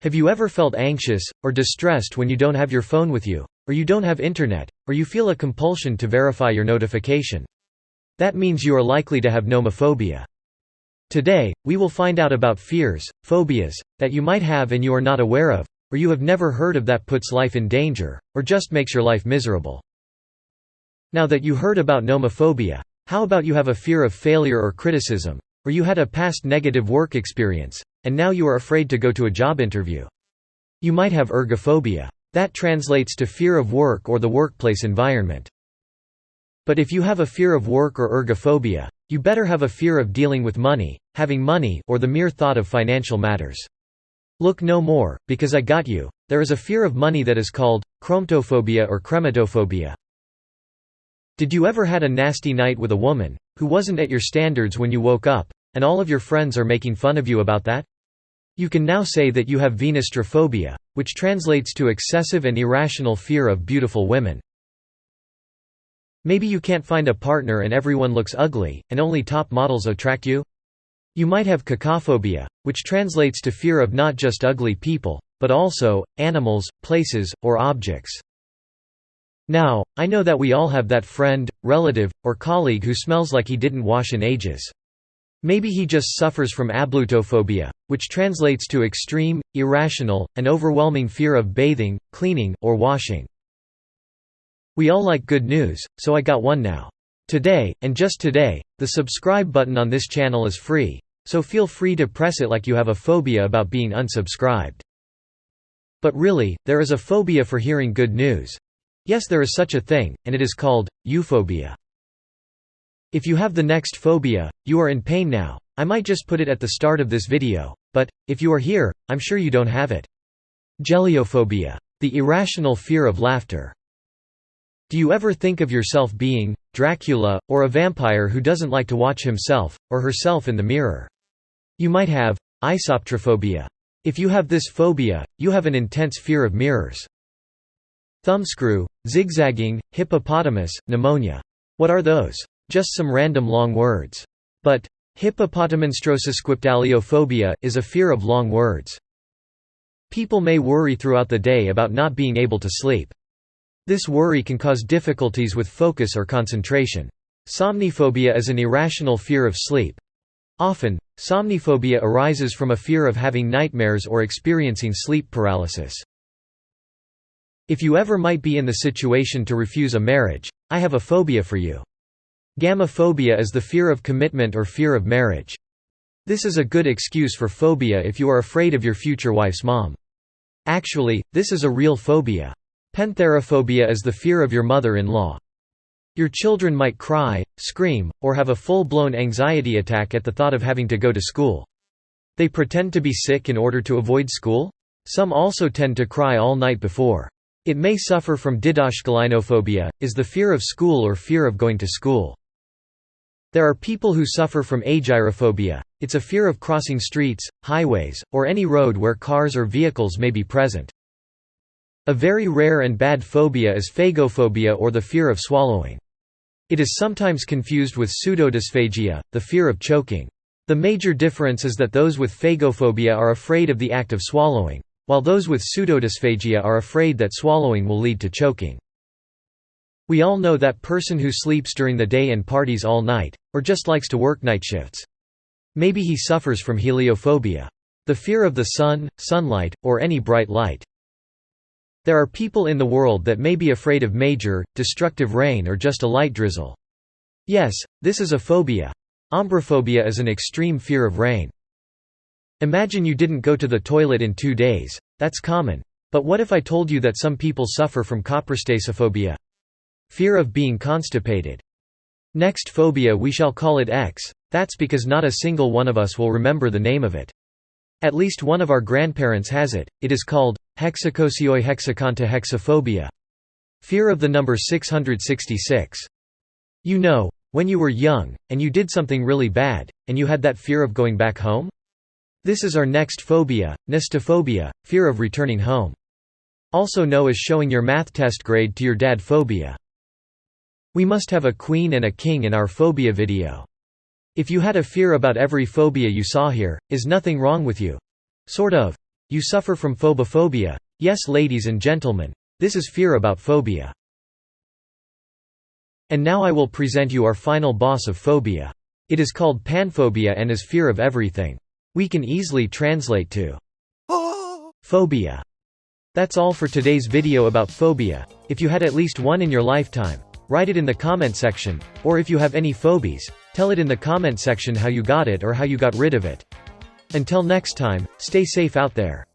Have you ever felt anxious, or distressed when you don't have your phone with you, or you don't have internet, or you feel a compulsion to verify your notification? That means you are likely to have nomophobia. Today, we will find out about fears, phobias, that you might have and you are not aware of, or you have never heard of that puts life in danger, or just makes your life miserable. Now that you heard about nomophobia, how about you have a fear of failure or criticism, or you had a past negative work experience, and now you are afraid to go to a job interview? You might have ergophobia. That translates to fear of work or the workplace environment. But if you have a fear of work or ergophobia, you better have a fear of dealing with money, having money, or the mere thought of financial matters. Look no more, because I got you. There is a fear of money that is called chromatophobia or crematophobia. Did you ever had a nasty night with a woman who wasn't at your standards when you woke up, and all of your friends are making fun of you about that? You can now say that you have venustrophobia, which translates to excessive and irrational fear of beautiful women. Maybe you can't find a partner and everyone looks ugly, and only top models attract you? You might have cacophobia, which translates to fear of not just ugly people, but also animals, places, or objects. Now, I know that we all have that friend, relative, or colleague who smells like he didn't wash in ages. Maybe he just suffers from ablutophobia, which translates to extreme, irrational, and overwhelming fear of bathing, cleaning, or washing. We all like good news, so I got one now. Today, and just today, the subscribe button on this channel is free, so feel free to press it like you have a phobia about being unsubscribed. But really, there is a phobia for hearing good news. Yes, there is such a thing, and it is called euphobia. If you have the next phobia, you are in pain now. I might just put it at the start of this video, but, if you are here, I'm sure you don't have it. Geliophobia. The irrational fear of laughter. Do you ever think of yourself being Dracula, or a vampire who doesn't like to watch himself, or herself in the mirror? You might have isoptrophobia. If you have this phobia, you have an intense fear of mirrors. Thumbscrew, zigzagging, hippopotamus, pneumonia. What are those? Just some random long words. But hippopotamonstrosesquiptaliophobia is a fear of long words. People may worry throughout the day about not being able to sleep. This worry can cause difficulties with focus or concentration. Somniphobia is an irrational fear of sleep. Often, somniphobia arises from a fear of having nightmares or experiencing sleep paralysis. If you ever might be in the situation to refuse a marriage, I have a phobia for you. Gamophobia is the fear of commitment or fear of marriage. This is a good excuse for phobia if you are afraid of your future wife's mom. Actually, this is a real phobia. Pentherophobia is the fear of your mother-in-law. Your children might cry, scream, or have a full-blown anxiety attack at the thought of having to go to school. They pretend to be sick in order to avoid school? Some also tend to cry all night before. It may suffer from didaskaleinophobia, is the fear of school or fear of going to school. There are people who suffer from agyrophobia. It's a fear of crossing streets, highways, or any road where cars or vehicles may be present. A very rare and bad phobia is phagophobia or the fear of swallowing. It is sometimes confused with pseudodysphagia, the fear of choking. The major difference is that those with phagophobia are afraid of the act of swallowing, while those with pseudodysphagia are afraid that swallowing will lead to choking. We all know that person who sleeps during the day and parties all night, or just likes to work night shifts. Maybe he suffers from heliophobia, the fear of the sun, sunlight, or any bright light. There are people in the world that may be afraid of major, destructive rain or just a light drizzle. Yes, this is a phobia. Ombrophobia is an extreme fear of rain. Imagine you didn't go to the toilet in 2 days. That's common. But what if I told you that some people suffer from coprostasophobia? Fear of being constipated. Next phobia, we shall call it X. That's because not a single one of us will remember the name of it. At least one of our grandparents has it. It is called hexacosioi hexaconta hexaphobia. Fear of the number 666. You know, when you were young, and you did something really bad, and you had that fear of going back home? This is our next phobia, nistophobia, fear of returning home. Also known as showing your math test grade to your dad phobia. We must have a queen and a king in our phobia video. If you had a fear about every phobia you saw here, is nothing wrong with you? Sort of. You suffer from phobophobia. Yes, ladies and gentlemen, this is fear about phobia. And now I will present you our final boss of phobia. It is called panphobia and is fear of everything. We can easily translate to phobia. That's all for today's video about phobia. If you had at least one in your lifetime, write it in the comment section, or if you have any phobies, tell it in the comment section how you got it or how you got rid of it. Until next time, stay safe out there.